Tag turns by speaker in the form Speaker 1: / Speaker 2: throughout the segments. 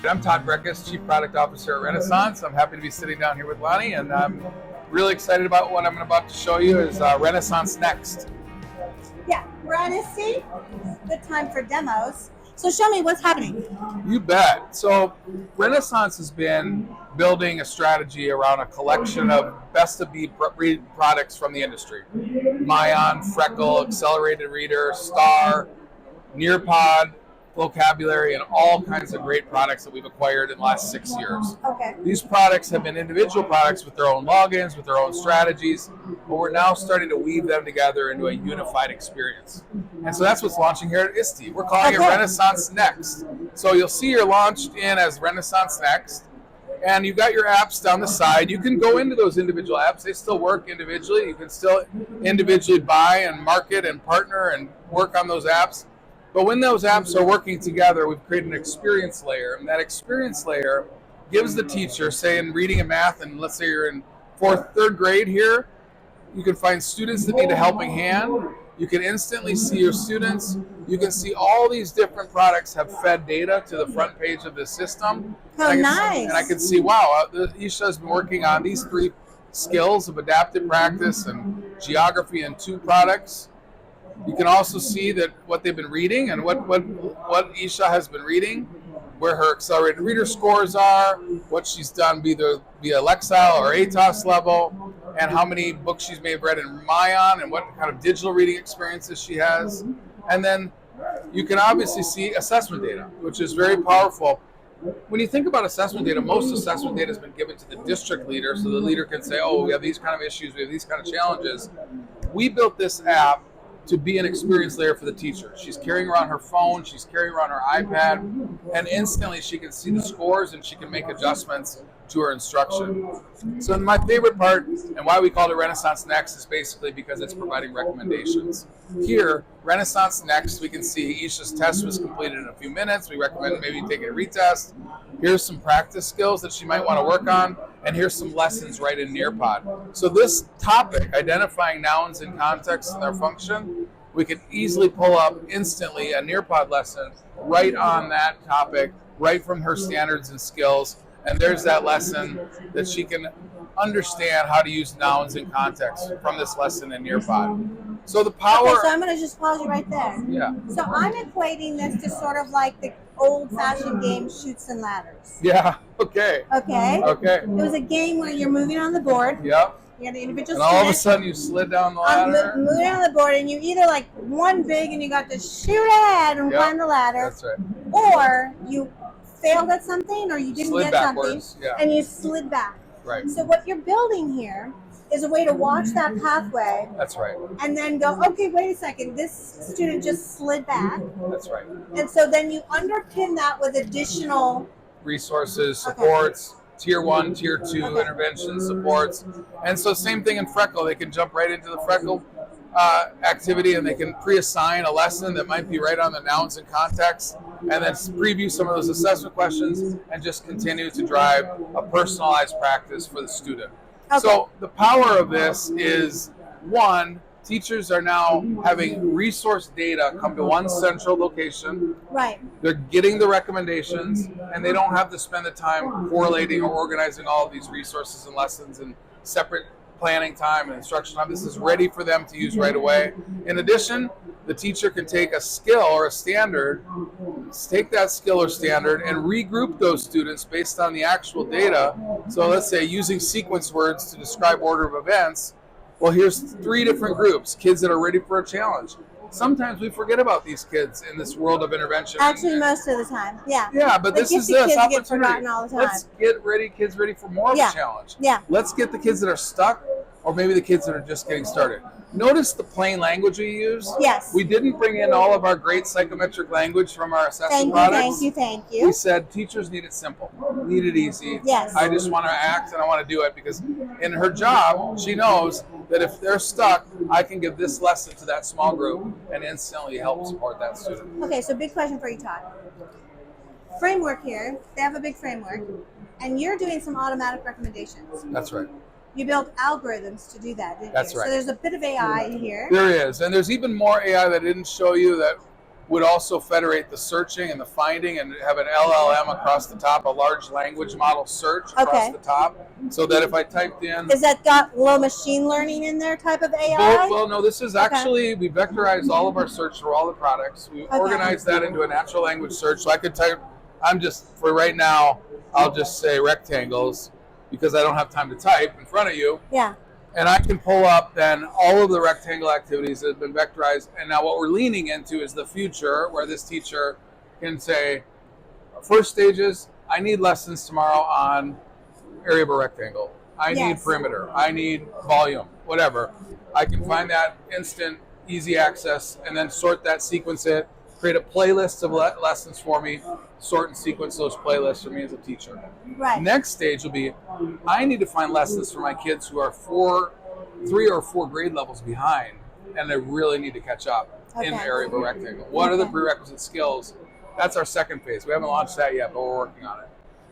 Speaker 1: I'm Todd Brekhus, Chief Product Officer at Rennaisance. I'm happy to be sitting down here with Lonnie, and I'm really excited about what I'm about to show you is Rennaisance Next.
Speaker 2: Yeah, we're on ISTE. Good time for demos. So show me what's happening.
Speaker 1: You bet. So Rennaisance has been building a strategy around a collection of best-of-breed products from the industry. Mayan, Freckle, Accelerated Reader, Star, Nearpod, Vocabulary, and all kinds of great products that we've acquired in the last 6 years.
Speaker 2: Okay.
Speaker 1: These products have been individual products with their own logins, with their own strategies, but we're now starting to weave them together into a unified experience. And so that's what's launching here at ISTE. We're calling it Rennaisance Next. So you'll see you're launched in as Rennaisance Next, and you've got your apps down the side. You can go into those individual apps. They still work individually. You can still individually buy and market and partner and work on those apps. But when those apps are working together, we've created an experience layer. And that experience layer gives the teacher, say in reading and math, and let's say you're in third grade here, you can find students that need a helping hand. You can instantly see your students. You can see all these different products have fed data to the front page of the system.
Speaker 2: Nice.
Speaker 1: And I can see, wow, Isha has been working on these 3 skills of adaptive practice and geography in 2 products. You can also see that what they've been reading and what Isha has been reading, where her accelerated reader scores are, what she's done via Lexile or ATOS level, and how many books she's may have read in Mayan and what kind of digital reading experiences she has. And then you can obviously see assessment data, which is very powerful. When you think about assessment data, most assessment data has been given to the district leader, so the leader can say, oh, we have these kind of issues, we have these kind of challenges. We built this app to be an experience layer for the teacher. She's carrying around her phone, she's carrying around her iPad, and instantly she can see the scores and she can make adjustments to her instruction. So my favorite part, and why we called it Rennaisance Next, is basically because it's providing recommendations. Here, Rennaisance Next, we can see Isha's test was completed in a few minutes. We recommend maybe taking a retest. Here's some practice skills that she might want to work on, and here's some lessons right in Nearpod. So this topic, identifying nouns in context and their function, we can easily pull up instantly a Nearpod lesson right on that topic, right from her standards and skills. And there's that lesson that she can understand how to use nouns in context from this lesson in Nearpod. So the power...
Speaker 2: Okay, so I'm going to just pause you right there.
Speaker 1: Yeah.
Speaker 2: So I'm equating this to sort of like the old-fashioned game Chutes and Ladders.
Speaker 1: Yeah, okay.
Speaker 2: Okay?
Speaker 1: Okay.
Speaker 2: It was a game where you're moving on the board.
Speaker 1: Yep.
Speaker 2: You had the individual
Speaker 1: And all of a
Speaker 2: student.
Speaker 1: sudden you slid down the ladder.
Speaker 2: Moving on the board, and you either like won big and you got to shoot ahead and climb the ladder.
Speaker 1: That's right.
Speaker 2: Or you failed at something or you didn't
Speaker 1: Slid
Speaker 2: get
Speaker 1: backwards,
Speaker 2: something
Speaker 1: yeah.
Speaker 2: and you slid back.
Speaker 1: Right.
Speaker 2: So what you're building here is a way to watch that pathway
Speaker 1: That's right.
Speaker 2: and then go, okay, wait a second, this student just slid back.
Speaker 1: That's right.
Speaker 2: And so then you underpin that with additional
Speaker 1: resources, supports, tier 1, tier 2 interventions, supports. And so same thing in Freckle. They can jump right into the Freckle activity and they can pre-assign a lesson that might be right on the nouns and context, and then preview some of those assessment questions and just continue to drive a personalized practice for the student. Okay. So the power of this is, one, teachers are now having resource data come to one central location.
Speaker 2: Right.
Speaker 1: They're getting the recommendations, and they don't have to spend the time correlating or organizing all of these resources and lessons in separate planning time and instruction time. This is ready for them to use right away. In addition, the teacher can take a skill or a standard, take that skill or standard and regroup those students based on the actual data. So let's say using sequence words to describe order of events. Well, here's 3 different groups, kids that are ready for a challenge. Sometimes we forget about these kids in this world of intervention.
Speaker 2: Actually, most of the time, yeah.
Speaker 1: Yeah, but this is this opportunity.
Speaker 2: Get forgotten all the time.
Speaker 1: Let's get kids ready for more of a challenge.
Speaker 2: Yeah.
Speaker 1: Let's get the kids that are stuck, or maybe the kids that are just getting started. Notice the plain language we use.
Speaker 2: Yes.
Speaker 1: We didn't bring in all of our great psychometric language from our assessment products.
Speaker 2: Thank you.
Speaker 1: We said teachers need it simple, need it easy.
Speaker 2: Yes.
Speaker 1: I just want to act and I want to do it because in her job, she knows that if they're stuck, I can give this lesson to that small group and instantly help support that student.
Speaker 2: Okay, so big question for you, Todd. Framework here, they have a big framework, and you're doing some automatic recommendations.
Speaker 1: That's right.
Speaker 2: You built algorithms to do that, didn't
Speaker 1: That's
Speaker 2: you?
Speaker 1: right.
Speaker 2: So there's a bit of AI in here.
Speaker 1: There is, and there's even more AI that I didn't show you that would also federate the searching and the finding and have an LLM across the top, a large language model search across the top, so that if I typed in...
Speaker 2: Is that got low machine learning in there type of AI?
Speaker 1: Well, no, this is actually, we vectorized all of our search for all the products. We organized that into a natural language search. So I could type, for right now, I'll just say rectangles because I don't have time to type in front of you.
Speaker 2: Yeah.
Speaker 1: And I can pull up then all of the rectangle activities that have been vectorized. And now what we're leaning into is the future where this teacher can say, first stages, I need lessons tomorrow on area of a rectangle. I need perimeter. I need volume, whatever. I can find that instant, easy access, and then sort that, sequence it, create a playlist of lessons for me, sort and sequence those playlists for me as a teacher.
Speaker 2: Right.
Speaker 1: Next stage will be, I need to find lessons for my kids who are 3 or 4 grade levels behind, and they really need to catch up in the area of a rectangle. What are the prerequisite skills? That's our second phase. We haven't launched that yet, but we're working on it.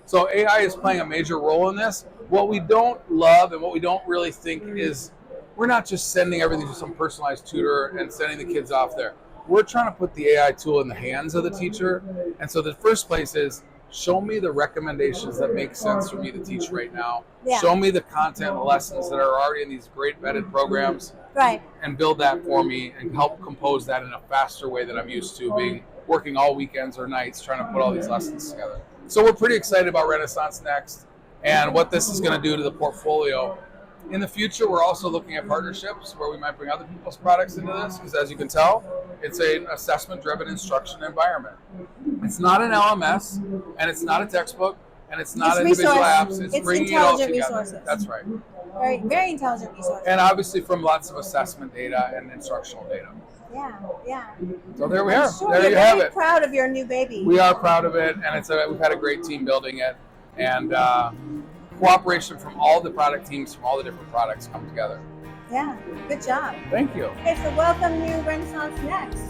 Speaker 1: So AI is playing a major role in this. What we don't love and what we don't really think is, we're not just sending everything to some personalized tutor and sending the kids off there. We're trying to put the AI tool in the hands of the teacher. And so the first place is, show me the recommendations that make sense for me to teach right now. Yeah. Show me the content and lessons that are already in these great vetted programs.
Speaker 2: Right.
Speaker 1: And build that for me and help compose that in a faster way than I'm used to, working all weekends or nights trying to put all these lessons together. So we're pretty excited about Rennaisance Next and what this is going to do to the portfolio. In the future, we're also looking at partnerships where we might bring other people's products into this, because as you can tell, it's an assessment-driven instruction environment. It's not an LMS, and it's not a textbook, and it's not individual apps. It's bringing it all together. Resources. That's right.
Speaker 2: Very, very intelligent resources.
Speaker 1: And obviously from lots of assessment data and instructional data.
Speaker 2: Yeah, yeah.
Speaker 1: So there we are.
Speaker 2: Sure.
Speaker 1: There you have it.
Speaker 2: We're very proud of your new baby.
Speaker 1: We are proud of it, and we've had a great team building it, and cooperation from all the product teams from all the different products come together.
Speaker 2: Yeah, good job.
Speaker 1: Thank you.
Speaker 2: Okay, so welcome new Rennaisance Next.